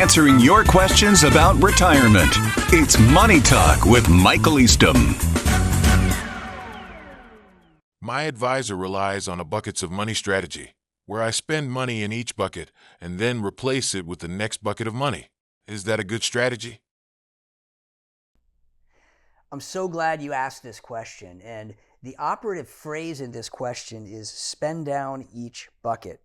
answering your questions about retirement. It's Money Talk with Michael Eastham. My advisor relies on a buckets of money strategy, where I spend money in each bucket and then replace it with the next bucket of money. Is that a good strategy? I'm so glad you asked this question, and the operative phrase in this question is spend down each bucket.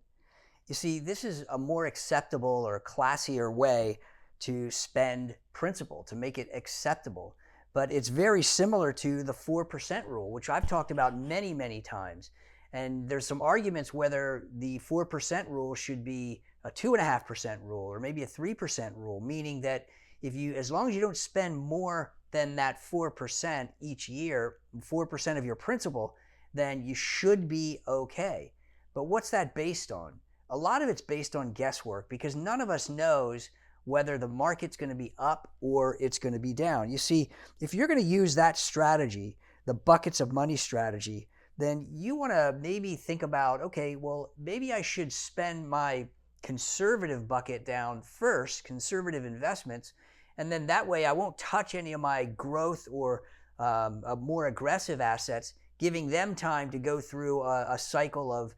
You see, this is a more acceptable or classier way to spend principal, to make it acceptable. But it's very similar to the 4% rule, which I've talked about many, many times. And there's some arguments whether the 4% rule should be a 2.5% rule or maybe a 3% rule, meaning that as long as you don't spend more than that 4% each year, 4% of your principal, then you should be okay. But what's that based on? A lot of it's based on guesswork because none of us knows whether the market's going to be up or it's going to be down. You see, if you're going to use that strategy, the buckets of money strategy, then you want to maybe think about, okay, well, maybe I should spend my conservative bucket down first, conservative investments, and then that way I won't touch any of my growth or more aggressive assets, giving them time to go through a cycle of,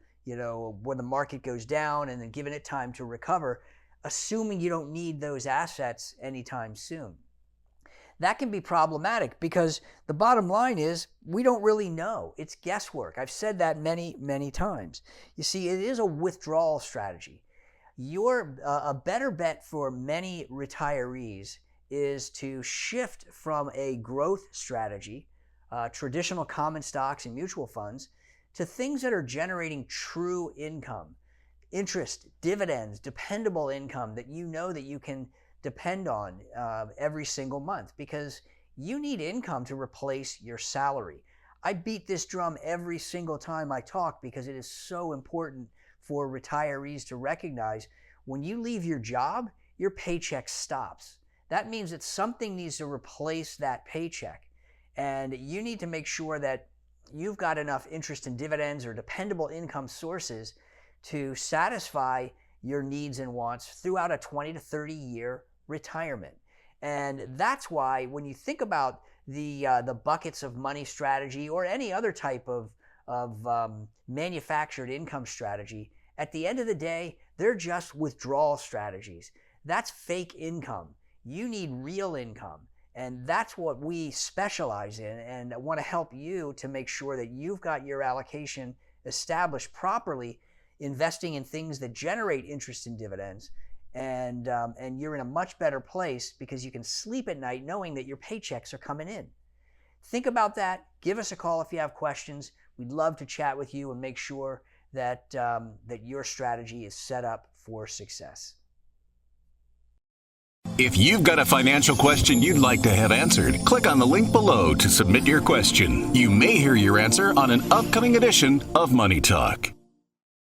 when the market goes down and then giving it time to recover, assuming you don't need those assets anytime soon. That can be problematic because the bottom line is we don't really know. It's guesswork. I've said that many, many times. You see, it is a withdrawal strategy. A better bet for many retirees is to shift from a growth strategy, traditional common stocks and mutual funds, to things that are generating true income, interest, dividends, dependable income that you know that you can depend on every single month because you need income to replace your salary. I beat this drum every single time I talk because it is so important for retirees to recognize when you leave your job, your paycheck stops. That means that something needs to replace that paycheck. And you need to make sure that you've got enough interest in dividends or dependable income sources to satisfy your needs and wants throughout a 20 to 30 year retirement. And that's why when you think about the buckets of money strategy or any other type of manufactured income strategy, at the end of the day, they're just withdrawal strategies. That's fake income. You need real income. And that's what we specialize in. And I want to help you to make sure that you've got your allocation established properly, investing in things that generate interest and dividends. And you're in a much better place because you can sleep at night knowing that your paychecks are coming in. Think about that. Give us a call if you have questions. We'd love to chat with you and make sure that your strategy is set up for success. If you've got a financial question you'd like to have answered, click on the link below to submit your question. You may hear your answer on an upcoming edition of Money Talk.